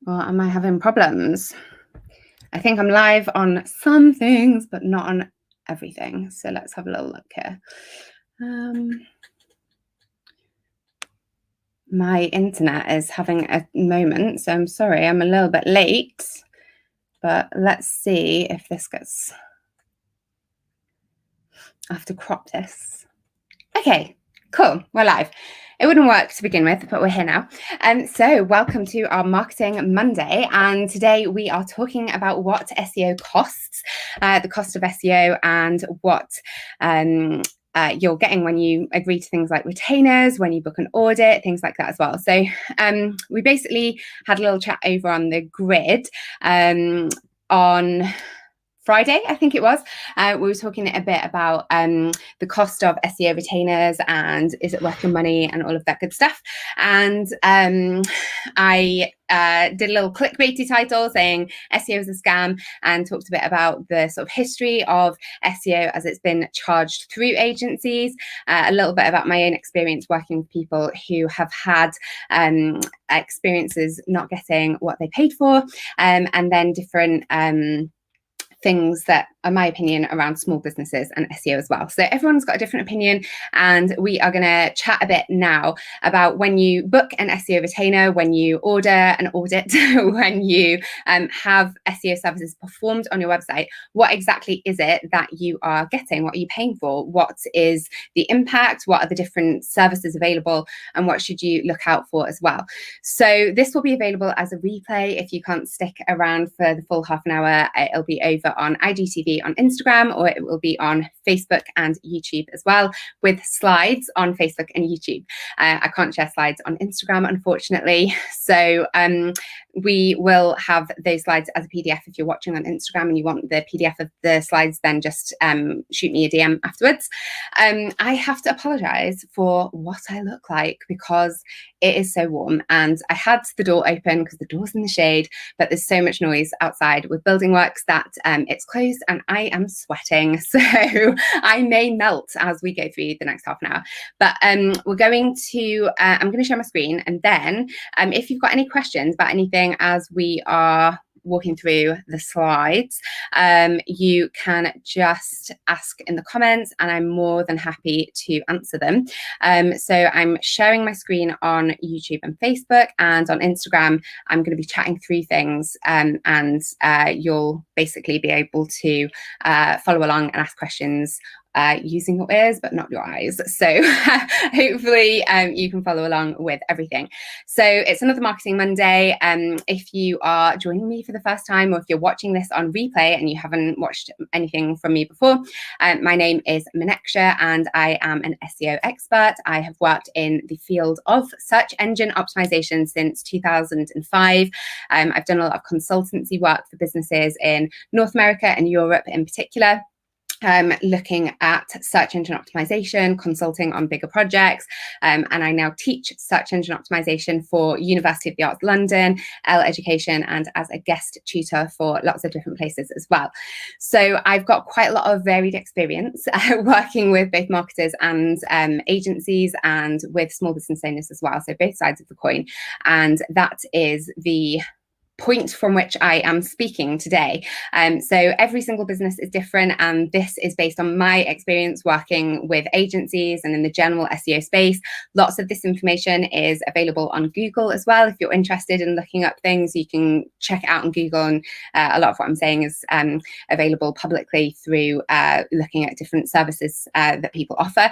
Or am I having problems? I think I'm live on some things, but not on everything. So let's have a little look here. My internet is having a moment, so I'm sorry, I'm a little bit late, but let's see if this gets... I have to crop this. Okay, cool, we're live. It wouldn't work to begin with, but we're here now. So welcome to our Marketing Monday. And today we are talking about what SEO costs, the cost of SEO, and what you're getting when you agree to things like retainers, when you book an audit, things like that as well. So we basically had a little chat over on the grid on Friday, I think it was. We were talking a bit about the cost of SEO retainers and is it worth your money and all of that good stuff. And I did a little clickbaity title saying SEO is a scam, and talked a bit about the sort of history of SEO as it's been charged through agencies, a little bit about my own experience working with people who have had experiences not getting what they paid for, and then different things that are my opinion around small businesses and SEO as well. So everyone's got a different opinion, and we are going to chat a bit now about when you book an SEO retainer, when you order an audit, when you have SEO services performed on your website, what exactly is it that you are getting? What are you paying for? What is the impact? What are the different services available? And what should you look out for as well? So this will be available as a replay. If you can't stick around for the full half an hour, it'll be over on IGTV on Instagram, or it will be on Facebook and YouTube as well, with slides on Facebook and YouTube. I can't share slides on Instagram, unfortunately. So we will have those slides as a PDF. If you're watching on Instagram and you want the PDF of the slides, then just shoot me a DM afterwards. I have to apologize for what I look like because it is so warm, and I had the door open because the door's in the shade, but there's so much noise outside with building works that it's closed, and I am sweating, so I may melt as we go through the next half an hour. But we're going to I'm going to share my screen, and then if you've got any questions about anything as we are walking through the slides, you can just ask in the comments, and I'm more than happy to answer them. So I'm sharing my screen on YouTube and Facebook, and on Instagram I'm going to be chatting through things, and you'll basically be able to follow along and ask questions using your ears but not your eyes. So hopefully you can follow along with everything. So it's another Marketing Monday. If you are joining me for the first time, or if you're watching this on replay and you haven't watched anything from me before, my name is Mineksha, and I am an SEO expert. I have worked in the field of search engine optimization since 2005. I've done a lot of consultancy work for businesses in North America and Europe in particular, looking at search engine optimization, consulting on bigger projects, and I now teach search engine optimization for University of the Arts London, L Education, and as a guest tutor for lots of different places as well. So I've got quite a lot of varied experience working with both marketers and agencies, and with small business owners as well, so both sides of the coin. And that is the point from which I am speaking today. So every single business is different, and this is based on my experience working with agencies and in the general SEO space. Lots of this information is available on Google as well. If you're interested in looking up things, you can check it out on Google, and a lot of what I'm saying is available publicly through looking at different services that people offer.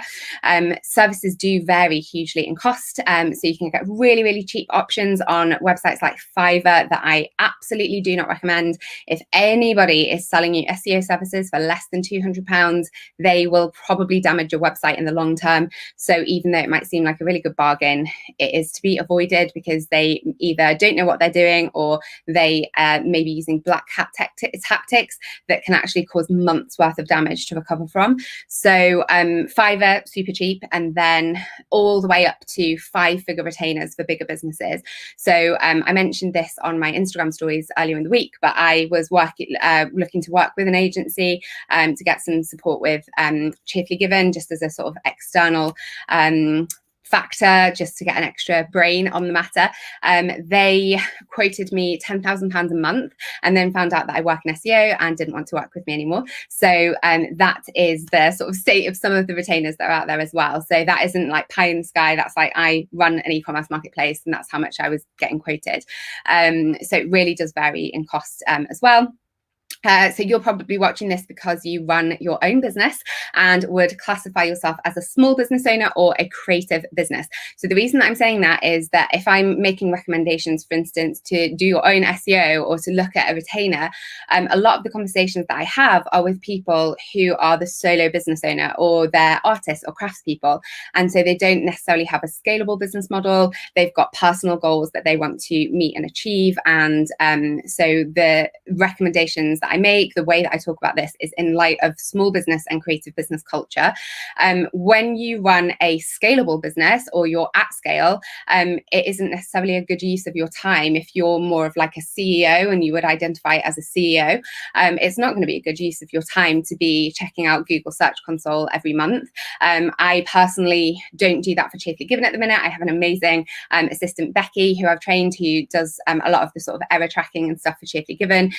Services do vary hugely in cost, so you can get really, really cheap options on websites like Fiverr that I absolutely do not recommend. If anybody is selling you SEO services for less than £200, they will probably damage your website in the long term. So even though it might seem like a really good bargain, it is to be avoided, because they either don't know what they're doing, or they may be using black hat tactics that can actually cause months worth of damage to recover from. So Fiverr, super cheap, and then all the way up to 5-figure retainers for bigger businesses. So I mentioned this on my Instagram stories earlier in the week, but I was looking to work with an agency to get some support with Cheerfully Given, just as a sort of external factor, just to get an extra brain on the matter. They quoted me £10,000 a month and then found out that I work in SEO and didn't want to work with me anymore. So that is the sort of state of some of the retainers that are out there as well. So that isn't like pie in the sky. That's like, I run an e-commerce marketplace and that's how much I was getting quoted. So it really does vary in cost as well. So you're probably watching this because you run your own business and would classify yourself as a small business owner or a creative business. So the reason that I'm saying that is that if I'm making recommendations, for instance, to do your own SEO or to look at a retainer, a lot of the conversations that I have are with people who are the solo business owner or they're artists or craftspeople. And so they don't necessarily have a scalable business model. They've got personal goals that they want to meet and achieve. And so the recommendations that I make, the way that I talk about this is in light of small business and creative business culture. When you run a scalable business or you're at scale, it isn't necessarily a good use of your time. If you're more of like a CEO and you would identify as a CEO, it's not going to be a good use of your time to be checking out Google Search Console every month. I personally don't do that for Chiefly Given at the minute. I have an amazing assistant, Becky, who I've trained, who does a lot of the sort of error tracking and stuff for Chiefly Given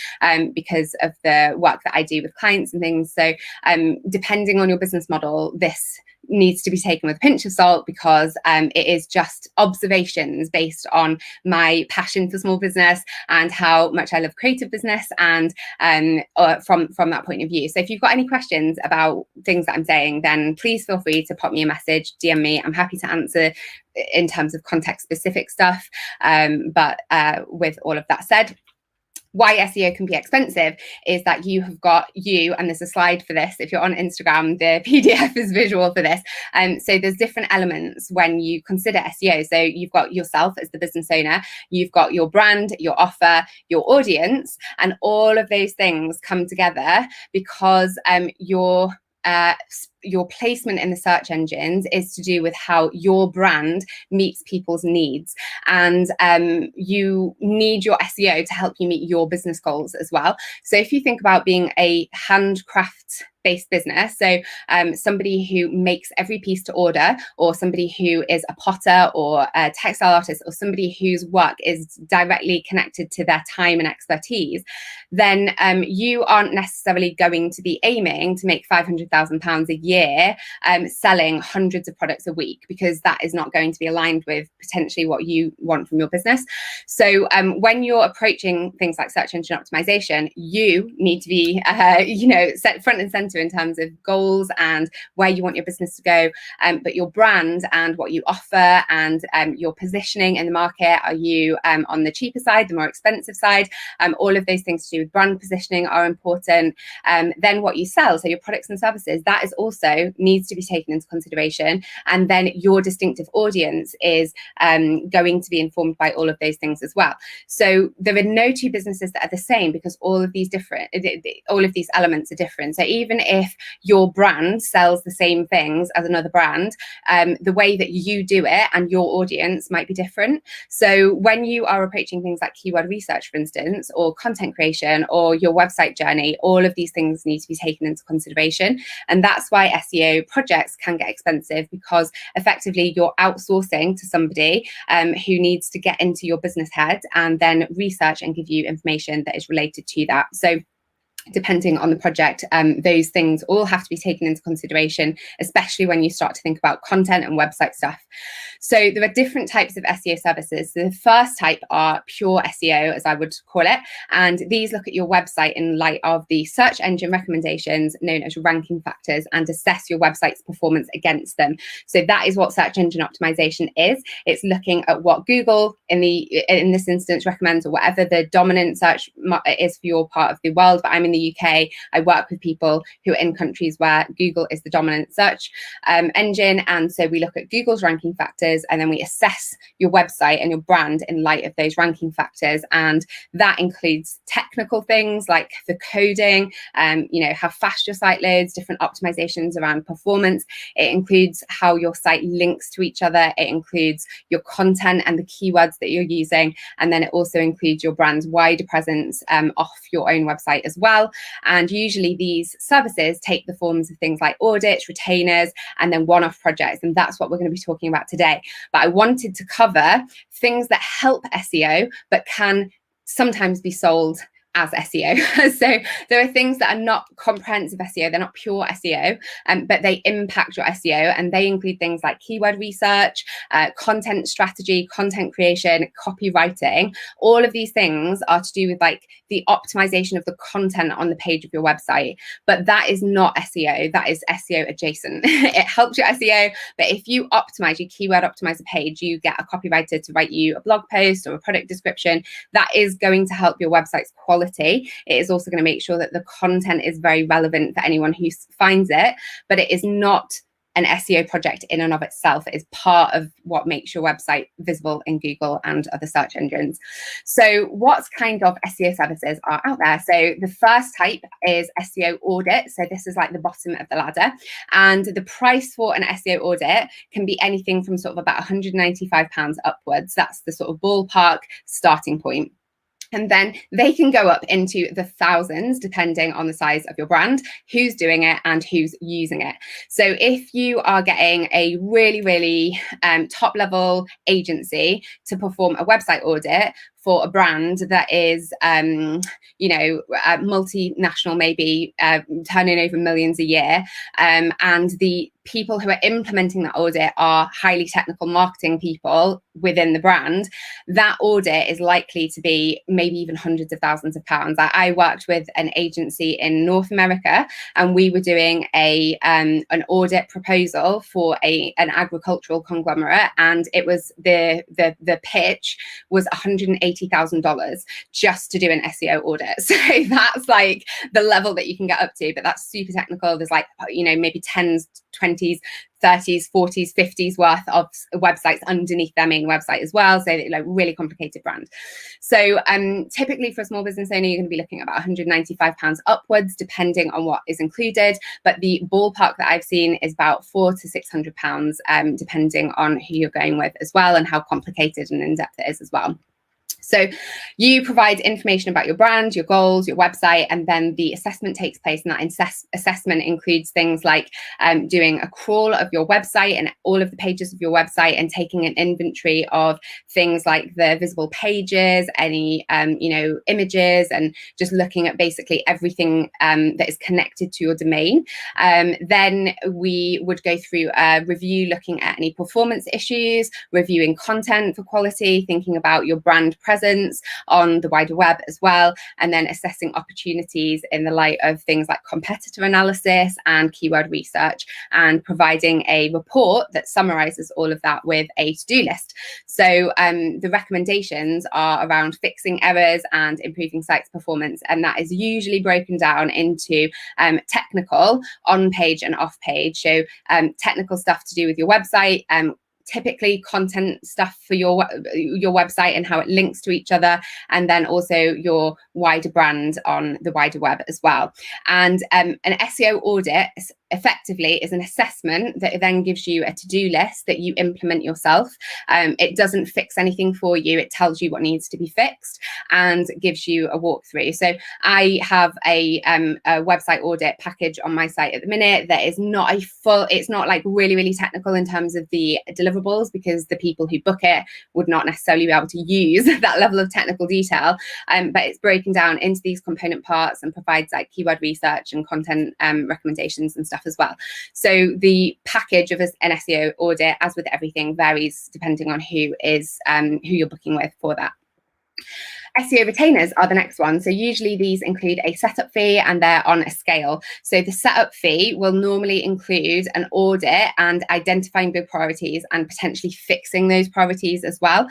because of the work that I do with clients and things. So depending on your business model, this needs to be taken with a pinch of salt because it is just observations based on my passion for small business and how much I love creative business, and from that point of view. So if you've got any questions about things that I'm saying, then please feel free to pop me a message, DM me. I'm happy to answer in terms of context specific stuff. But with all of that said, why SEO can be expensive is that you have got you, and there's a slide for this. If you're on Instagram, the PDF is visual for this. So there's different elements when you consider SEO. So you've got yourself as the business owner, you've got your brand, your offer, your audience, and all of those things come together because your placement in the search engines is to do with how your brand meets people's needs, and you need your SEO to help you meet your business goals as well. So if you think about being a handcraft based business, so somebody who makes every piece to order, or somebody who is a potter or a textile artist, or somebody whose work is directly connected to their time and expertise, then you aren't necessarily going to be aiming to make £500,000 a year selling hundreds of products a week, because that is not going to be aligned with potentially what you want from your business. So when you're approaching things like search engine optimization, you need to be set front and center in terms of goals and where you want your business to go, but your brand and what you offer and your positioning in the market. Are you on the cheaper side, the more expensive side? All of those things to do with brand positioning are important. Then what you sell, so your products and services, that is also needs to be taken into consideration. And then your distinctive audience is going to be informed by all of those things as well. So there are no two businesses that are the same, because all of these elements are different. So even if your brand sells the same things as another brand, the way that you do it and your audience might be different. So when you are approaching things like keyword research, for instance, or content creation or your website journey, all of these things need to be taken into consideration. And that's why SEO projects can get expensive, because effectively you're outsourcing to somebody who needs to get into your business head and then research and give you information that is related to that. So depending on the project, those things all have to be taken into consideration, especially when you start to think about content and website stuff. So there are different types of SEO services. The first type are pure SEO, as I would call it, and these look at your website in light of the search engine recommendations known as ranking factors and assess your website's performance against them. So that is what search engine optimization is. It's looking at what Google in this instance recommends, or whatever the dominant search is for your part of the world. But I'm in the UK, I work with people who are in countries where Google is the dominant search engine, and so we look at Google's ranking factors and then we assess your website and your brand in light of those ranking factors. And that includes technical things like the coding, how fast your site loads, different optimizations around performance. It includes how your site links to each other. It includes your content and the keywords that you're using, and then it also includes your brand's wider presence off your own website as well. well. And usually these services take the forms of things like audits, retainers, and then one-off projects. And that's what we're going to be talking about today. But I wanted to cover things that help SEO, but can sometimes be sold as SEO. So there are things that are not comprehensive SEO, they're not pure SEO, but they impact your SEO, and they include things like keyword research, content strategy, content creation, copywriting. All of these things are to do with like the optimization of the content on the page of your website, but that is not SEO, that is SEO adjacent. It helps your SEO, but if you optimize, you keyword optimize a page, you get a copywriter to write you a blog post or a product description, that is going to help your website's quality. It is also going to make sure that the content is very relevant for anyone who finds it, but it is not an SEO project in and of itself. It is part of what makes your website visible in Google and other search engines. So what kind of SEO services are out there? So the first type is SEO audit. So this is like the bottom of the ladder. And the price for an SEO audit can be anything from sort of about £195 upwards. That's the sort of ballpark starting point. And then they can go up into the thousands, depending on the size of your brand, who's doing it and who's using it. So if you are getting a really, really top level agency to perform a website audit for a brand that is, multinational, maybe turning over millions a year, and the people who are implementing that audit are highly technical marketing people within the brand, that audit is likely to be maybe even hundreds of thousands of pounds. I worked with an agency in North America, and we were doing an audit proposal for an agricultural conglomerate, and it was the pitch was $180,000 just to do an SEO audit. So that's like the level that you can get up to, but that's super technical. There's like, maybe 10s, 20s, 30s, 40s, 50s worth of websites underneath their main website as well. So like really complicated brand. So typically for a small business owner, you're going to be looking at about £195 upwards, depending on what is included. But the ballpark that I've seen is about £400 to £600, depending on who you're going with as well, and how complicated and in-depth it is as well. So you provide information about your brand, your goals, your website, and then the assessment takes place. And that assessment includes things like doing a crawl of your website and all of the pages of your website, and taking an inventory of things like the visible pages, any images, and just looking at basically everything that is connected to your domain. Then we would go through a review, looking at any performance issues, reviewing content for quality, thinking about your brand presence on the wider web as well, and then assessing opportunities in the light of things like competitor analysis and keyword research, and providing a report that summarizes all of that with a to-do list. So the recommendations are around fixing errors and improving site's performance, and that is usually broken down into technical, on page and off page. So technical stuff to do with your website, typically content stuff for your website and how it links to each other, and then also your wider brand on the wider web as well. And an SEO audit effectively is an assessment that then gives you a to-do list that you implement yourself. It doesn't fix anything for you. It tells you what needs to be fixed and gives you a walkthrough. So I have a website audit package on my site at the minute that is not it's not like really, really technical in terms of the deliverables, because the people who book it would not necessarily be able to use that level of technical detail. But it's broken down into these component parts and provides like keyword research and content recommendations and stuff as well. So the package of an SEO audit, as with everything, varies depending on who you're booking with for that. SEO retainers are the next one. So usually these include a setup fee, and they're on a scale. So the setup fee will normally include an audit and identifying good priorities and potentially fixing those priorities as well.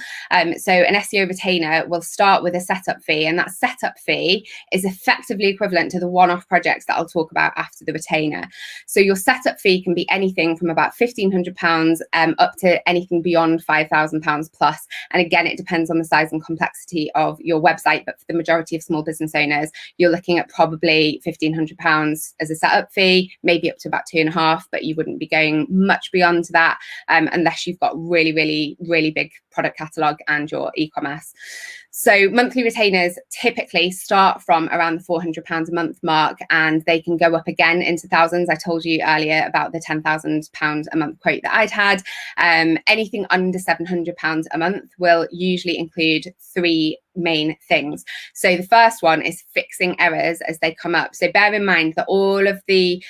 So an SEO retainer will start with a setup fee, and that setup fee is effectively equivalent to the one-off projects that I'll talk about after the retainer. So your setup fee can be anything from about £1,500 up to anything beyond £5,000 plus. And again, it depends on the size and complexity of your website, but for the majority of small business owners, you're looking at probably £1,500 as a setup fee, maybe up to about 2.5, but you wouldn't be going much beyond that unless you've got really big product catalogue and your e-commerce. So monthly retainers typically start from around the £400 a month mark, and they can go up again into thousands. I told you earlier about the £10,000 a month quote that I'd had. Anything under £700 a month will usually include 3 main things. So the first one is fixing errors as they come up. So bear in mind that all of the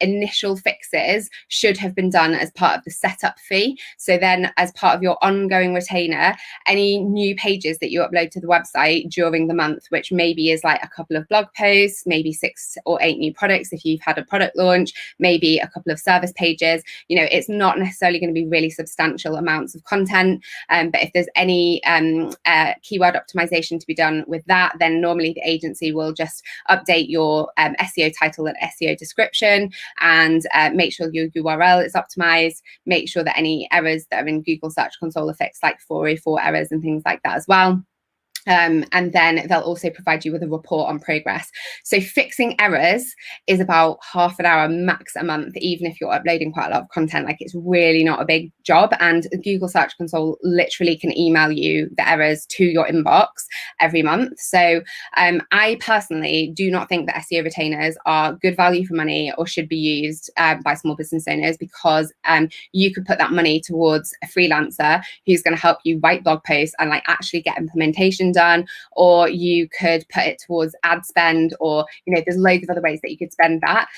initial fixes should have been done as part of the setup fee. So then as part of your ongoing retainer, any new pages that you upload to the website during the month, which maybe is like a couple of blog posts, maybe 6 or 8 new products if you've had a product launch, maybe a couple of service pages, it's not necessarily going to be really substantial amounts of content, but if there's any keyword optimization to be done with that, then normally the agency will just update your SEO title and SEO description, and make sure your URL is optimized, make sure that any errors that are in Google Search Console are fixed, like 404 errors and things like that as well. And then they'll also provide you with a report on progress. So fixing errors is about half an hour max a month, even if you're uploading quite a lot of content. Like, it's really not a big job, and Google Search Console literally can email you the errors to your inbox every month. So I personally do not think that SEO retainers are good value for money or should be used by small business owners, because you could put that money towards a freelancer who's going to help you write blog posts and like actually get implementation done, or you could put it towards ad spend, or there's loads of other ways that you could spend that,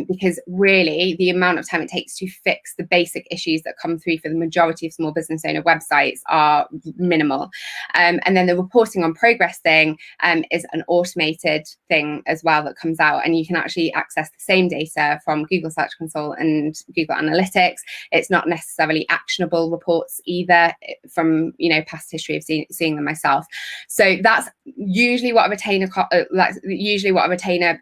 because really the amount of time it takes to fix the basic issues that come through for the majority of small business owner websites are minimal. And then the reporting on progress thing is an automated thing as well that comes out, and you can actually access the same data from Google Search Console and Google Analytics. It's not necessarily actionable reports either, from past history of seeing them myself. So that's usually what a retainer,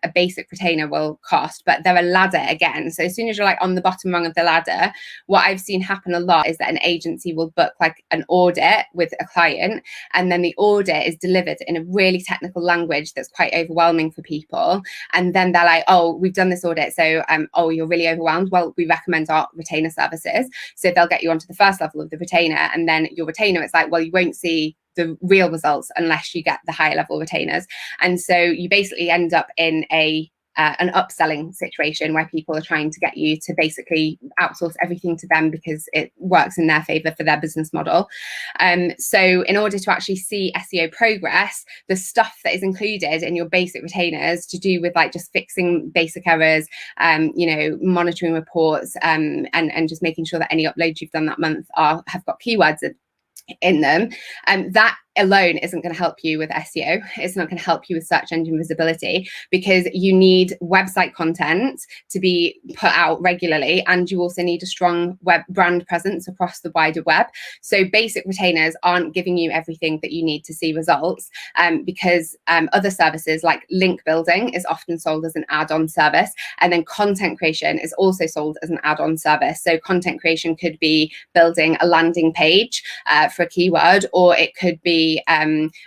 a basic retainer will cost, but they're a ladder again. So as soon as you're like on the bottom rung of the ladder, what I've seen happen a lot is that an agency will book like an audit with a client, and then the audit is delivered in a really technical language that's quite overwhelming for people. And then they're like, oh, we've done this audit, so oh, you're really overwhelmed. Well, we recommend our retainer services. So they'll get you onto the first level of the retainer, and then your retainer, it's like, well, you won't see the real results unless you get the higher level retainers. And so you basically end up in an upselling situation where people are trying to get you to basically outsource everything to them because it works in their favor for their business model. So in order to actually see SEO progress, the stuff that is included in your basic retainers to do with like just fixing basic errors, monitoring reports, and just making sure that any uploads you've done that month have got keywords in them, that alone isn't going to help you with SEO. It's not going to help you with search engine visibility, because you need website content to be put out regularly, and you also need a strong web brand presence across the wider web. So basic retainers aren't giving you everything that you need to see results, because other services like link building is often sold as an add-on service, and then content creation is also sold as an add-on service. So content creation could be building a landing page for a keyword, or it could be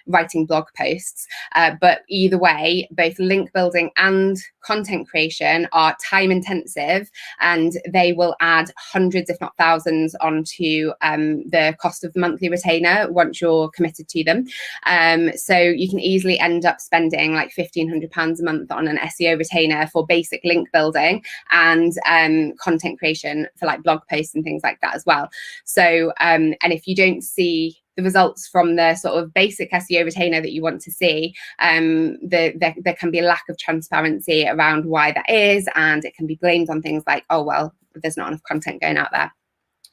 writing blog posts. But either way, both link building and content creation are time intensive, and they will add hundreds, if not thousands, onto the cost of the monthly retainer once you're committed to them. So you can easily end up spending like £1,500 a month on an SEO retainer for basic link building and content creation for like blog posts and things like that as well. So and if you don't see the results from the sort of basic SEO retainer that you want to see, there can be a lack of transparency around why that is, and it can be blamed on things like, oh, well, there's not enough content going out there.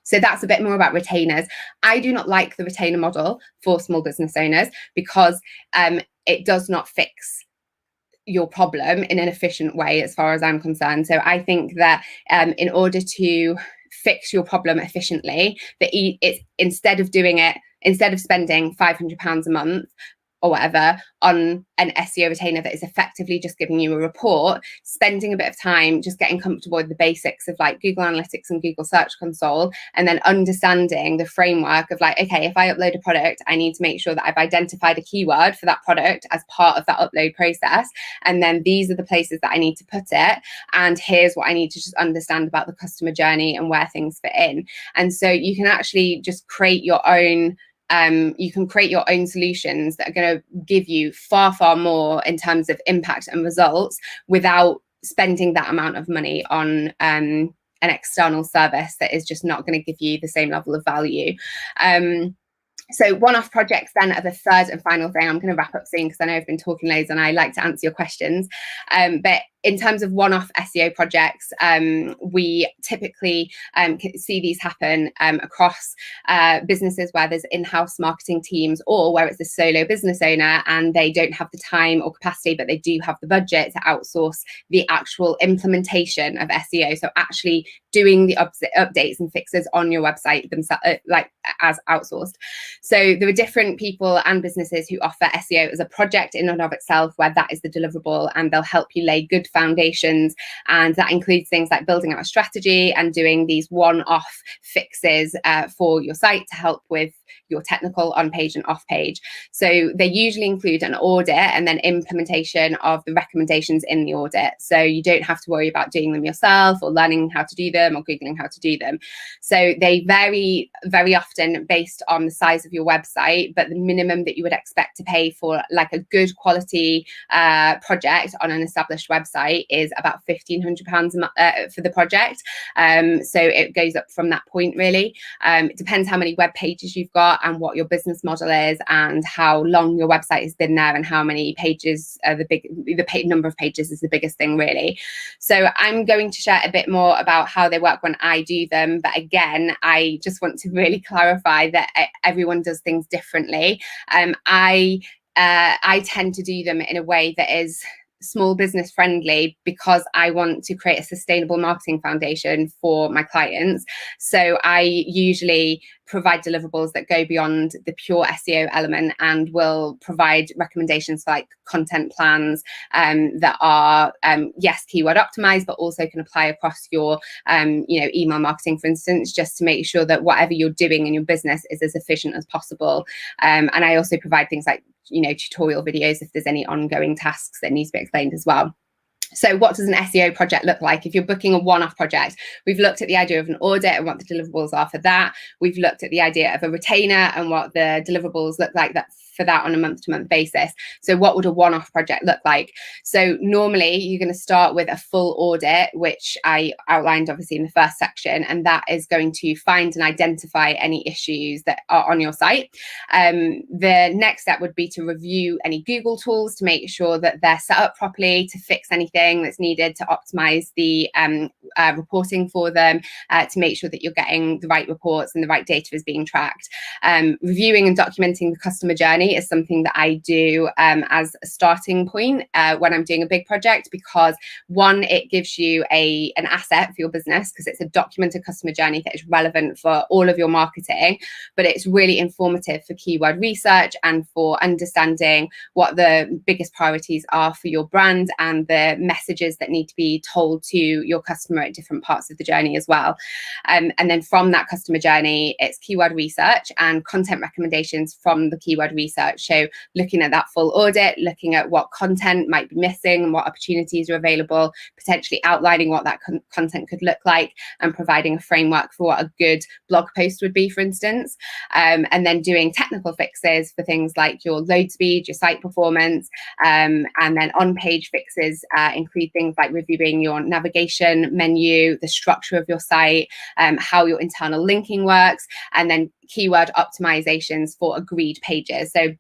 So that's a bit more about retainers. I do not like the retainer model for small business owners, because it does not fix your problem in an efficient way, as far as I'm concerned. So I think that in order to fix your problem efficiently, that it's instead of spending £500 a month or whatever on an SEO retainer that is effectively just giving you a report, spending a bit of time just getting comfortable with the basics of like Google Analytics and Google Search Console, and then understanding the framework of like, okay, if I upload a product, I need to make sure that I've identified a keyword for that product as part of that upload process. And then these are the places that I need to put it. And here's what I need to just understand about the customer journey and where things fit in. And so you can actually just create your own solutions that are going to give you far, far more in terms of impact and results without spending that amount of money on an external service that is just not going to give you the same level of value. So one-off projects then are the third and final thing. I'm going to wrap up soon because I know I've been talking loads and I like to answer your questions. But in terms of one-off SEO projects, we typically see these happen across businesses where there's in-house marketing teams, or where it's a solo business owner and they don't have the time or capacity, but they do have the budget to outsource the actual implementation of SEO. So actually doing the updates and fixes on your website themselves, like as outsourced. So there are different people and businesses who offer SEO as a project in and of itself, where that is the deliverable, and they'll help you lay good foundations. And that includes things like building out a strategy and doing these one-off fixes for your site to help with your technical on-page and off-page. So they usually include an audit and then implementation of the recommendations in the audit. So you don't have to worry about doing them yourself or learning how to do them or Googling how to do them. So they vary very often based on the size of your website, but the minimum that you would expect to pay for like a good quality project on an established website is about £1,500 for the project. So it goes up from that point really. It depends how many web pages you've got and what your business model is and how long your website has been there and how many pages are the number of pages is the biggest thing really. So I'm going to share a bit more about how they work when I do them, but again, I just want to really clarify that everyone does things differently. I tend to do them in a way that is small business friendly because I want to create a sustainable marketing foundation for my clients. So I usually provide deliverables that go beyond the pure SEO element and will provide recommendations for like content plans that are yes, keyword optimized, but also can apply across your email marketing, for instance, just to make sure that whatever you're doing in your business is as efficient as possible. And I also provide things like tutorial videos if there's any ongoing tasks that need to be explained as well. So what does an SEO project look like? If you're booking a one-off project, we've looked at the idea of an audit and what the deliverables are for that. We've looked at the idea of a retainer and what the deliverables look like for that on a month-to-month basis. So what would a one-off project look like? So normally you're going to start with a full audit, which I outlined obviously in the first section, and that is going to find and identify any issues that are on your site. The next step would be to review any Google tools to make sure that they're set up properly to fix anything that's needed to optimize the reporting for them, to make sure that you're getting the right reports and the right data is being tracked. Reviewing and documenting the customer journey is something that I do as a starting point when I'm doing a big project, because one, it gives you an asset for your business because it's a documented customer journey that is relevant for all of your marketing, but it's really informative for keyword research and for understanding what the biggest priorities are for your brand and the messages that need to be told to your customer at different parts of the journey as well. And then from that customer journey, it's keyword research and content recommendations from the keyword research. So looking at that full audit, looking at what content might be missing and what opportunities are available, potentially outlining what that content could look like and providing a framework for what a good blog post would be, for instance. And then doing technical fixes for things like your load speed, your site performance, and then on-page fixes include things like reviewing your navigation menu, the structure of your site, how your internal linking works, and then keyword optimizations for agreed pages. So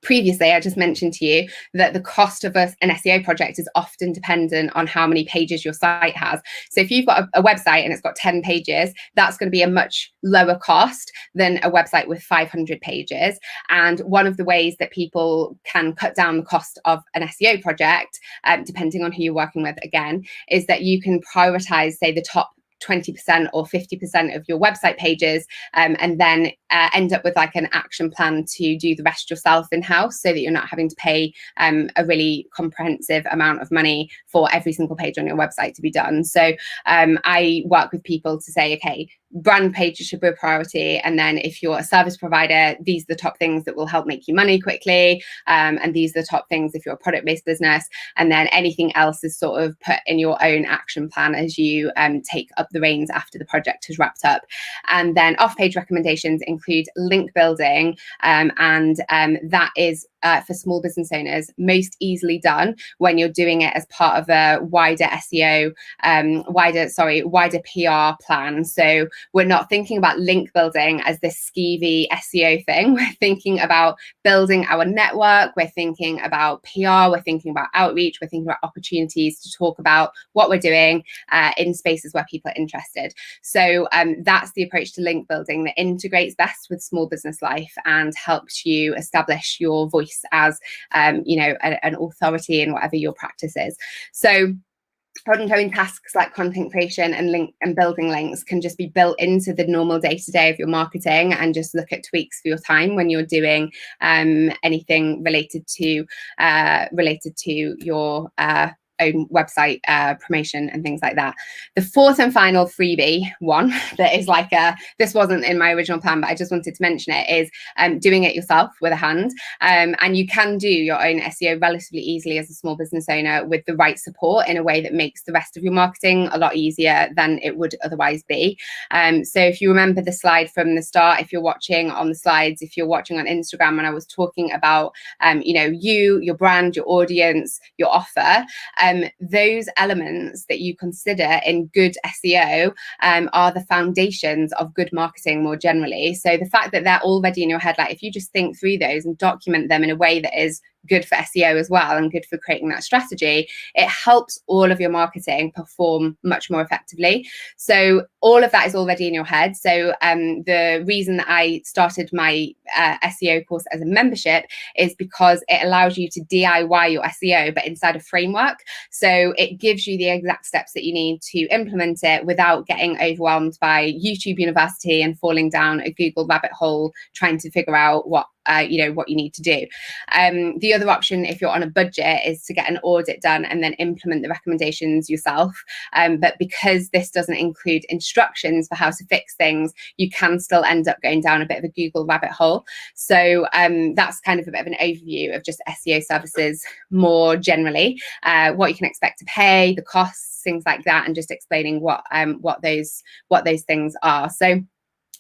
previously, I just mentioned to you that the cost of an SEO project is often dependent on how many pages your site has. So if you've got a website and it's got 10 pages, that's going to be a much lower cost than a website with 500 pages. And one of the ways that people can cut down the cost of an SEO project, depending on who you're working with, again, is that you can prioritize, say, the top 20% or 50% of your website pages, and then end up with like an action plan to do the rest yourself in-house, so that you're not having to pay a really comprehensive amount of money for every single page on your website to be done. So I work with people to say, okay, brand pages should be a priority, and then if you're a service provider, these are the top things that will help make you money quickly, and these are the top things if you're a product-based business, and then anything else is sort of put in your own action plan as you take up the reins after the project has wrapped up. And then off-page recommendations include link building, and that is for small business owners most easily done when you're doing it as part of a wider SEO, wider PR plan. So we're not thinking about link building as this skeevy SEO thing. We're thinking about building our network. We're thinking about PR. We're thinking about outreach. We're thinking about opportunities to talk about what we're doing in spaces where people are interested. So that's the approach to link building that integrates best with small business life and helps you establish your voice as an authority in whatever your practice is. So ongoing tasks like content creation and building links can just be built into the normal day-to-day of your marketing, and just look at tweaks for your time when you're doing anything related to your own website promotion and things like that. The fourth and final freebie one that is like this wasn't in my original plan, but I just wanted to mention it, is doing it yourself with a hand. And you can do your own SEO relatively easily as a small business owner with the right support in a way that makes the rest of your marketing a lot easier than it would otherwise be. So if you remember the slide from the start, if you're watching on the slides, if you're watching on Instagram, when I was talking about your brand, your audience, your offer, those elements that you consider in good SEO are the foundations of good marketing more generally. So the fact that they're already in your head, like if you just think through those and document them in a way that is good for SEO as well and good for creating that strategy, it helps all of your marketing perform much more effectively. So all of that is already in your head. So the reason that I started my SEO course as a membership is because it allows you to DIY your SEO, but inside a framework. So it gives you the exact steps that you need to implement it without getting overwhelmed by YouTube University and falling down a Google rabbit hole trying to figure out what you need to do. The other option, if you're on a budget, is to get an audit done and then implement the recommendations yourself. But because this doesn't include instructions for how to fix things, you can still end up going down a bit of a Google rabbit hole. So that's kind of a bit of an overview of just SEO services more generally, what you can expect to pay, the costs, things like that, and just explaining what those things are. So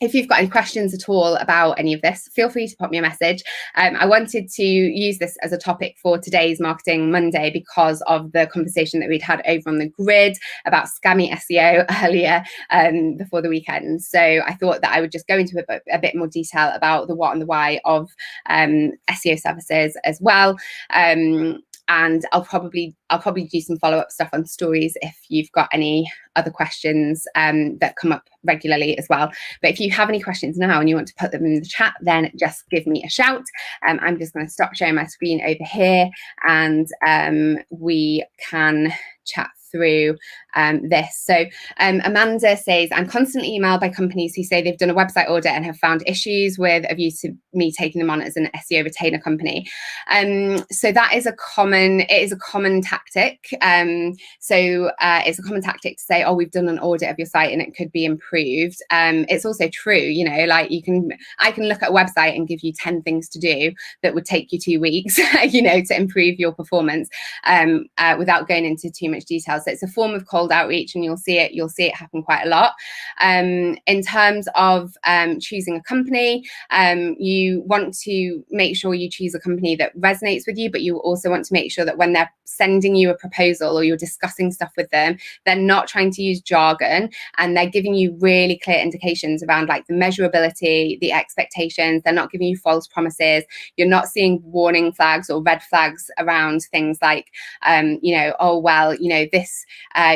if you've got any questions at all about any of this, feel free to pop me a message. I wanted to use this as a topic for today's Marketing Monday because of the conversation that we'd had over on the grid about scammy SEO earlier before the weekend. So I thought that I would just go into a bit more detail about the what and the why of SEO services as well. And I'll probably do some follow-up stuff on stories if you've got any other questions that come up regularly as well. But if you have any questions now and you want to put them in the chat, then just give me a shout. I'm just going to stop sharing my screen over here, and we can chat through this. So Amanda says, I'm constantly emailed by companies who say they've done a website audit and have found issues with a view to me taking them on as an SEO retainer company. So that is a common tactic. It's a common tactic to say, oh, we've done an audit of your site and it could be improved. It's also true, like I can look at a website and give you 10 things to do that would take you 2 weeks, to improve your performance without going into too much detail. So it's a form of cold outreach, and you'll see it happen quite a lot. In terms of choosing a company, you want to make sure you choose a company that resonates with you, but you also want to make sure that when they're sending you a proposal or you're discussing stuff with them, they're not trying to use jargon, and they're giving you really clear indications around like the measurability, the expectations. They're not giving you false promises. You're not seeing warning flags or red flags around things like, this,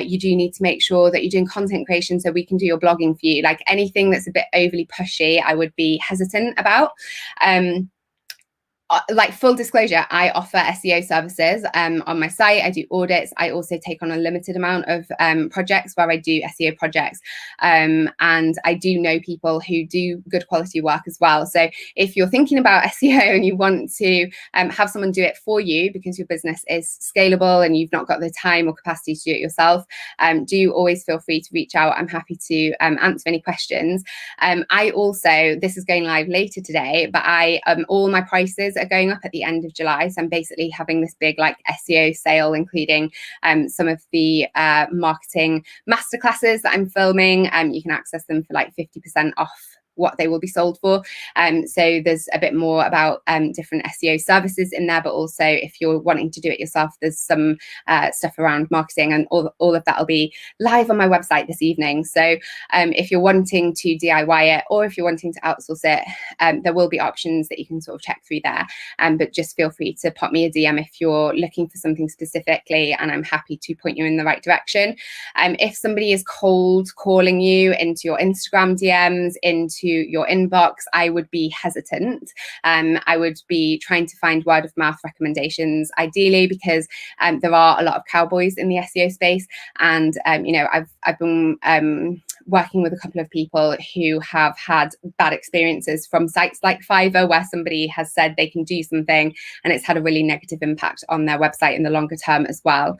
you do need to make sure that you're doing content creation so we can do your blogging for you. Like anything that's a bit overly pushy, I would be hesitant about. like full disclosure, I offer SEO services on my site. I do audits. I also take on a limited amount of projects where I do SEO projects. And I do know people who do good quality work as well. So if you're thinking about SEO and you want to have someone do it for you because your business is scalable and you've not got the time or capacity to do it yourself, do always feel free to reach out. I'm happy to answer any questions. I also, this is going live later today, but all my prices are going up at the end of July. So I'm basically having this big like SEO sale, including some of the marketing masterclasses that I'm filming. You can access them for like 50% off what they will be sold for. So there's a bit more about different SEO services in there, but also if you're wanting to do it yourself, there's some stuff around marketing, and all of that will be live on my website this evening. So if you're wanting to DIY it, or if you're wanting to outsource it, there will be options that you can sort of check through there. But just feel free to pop me a DM if you're looking for something specifically, and I'm happy to point you in the right direction. If somebody is cold calling you into your Instagram DMs, into your inbox, I would be hesitant. I would be trying to find word of mouth recommendations, ideally, because there are a lot of cowboys in the SEO space, and you know, I've been working with a couple of people who have had bad experiences from sites like Fiverr, where somebody has said they can do something and it's had a really negative impact on their website in the longer term as well.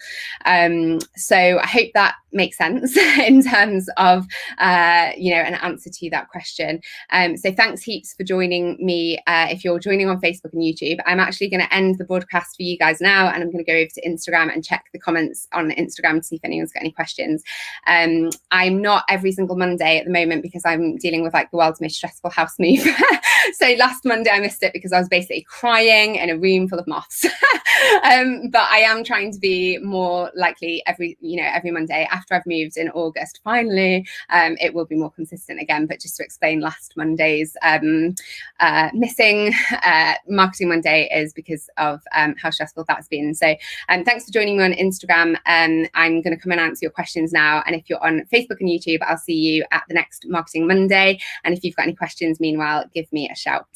So I hope that makes sense in terms of you know, an answer to that question. So thanks heaps for joining me. If you're joining on Facebook and YouTube, I'm actually going to end the broadcast for you guys now, and I'm going to go over to Instagram and check the comments on Instagram to see if anyone's got any questions. I'm not every single Monday at the moment because I'm dealing with like the world's most stressful house move. So last Monday I missed it because I was basically crying in a room full of moths. But I am trying to be more likely every Monday after I've moved in August. Finally, it will be more consistent again. But just to explain last Monday's missing Marketing Monday is because of how stressful that's been. So thanks for joining me on Instagram. I'm going to come and answer your questions now. And if you're on Facebook and YouTube, I'll see you at the next Marketing Monday. And if you've got any questions, meanwhile, give me a shout.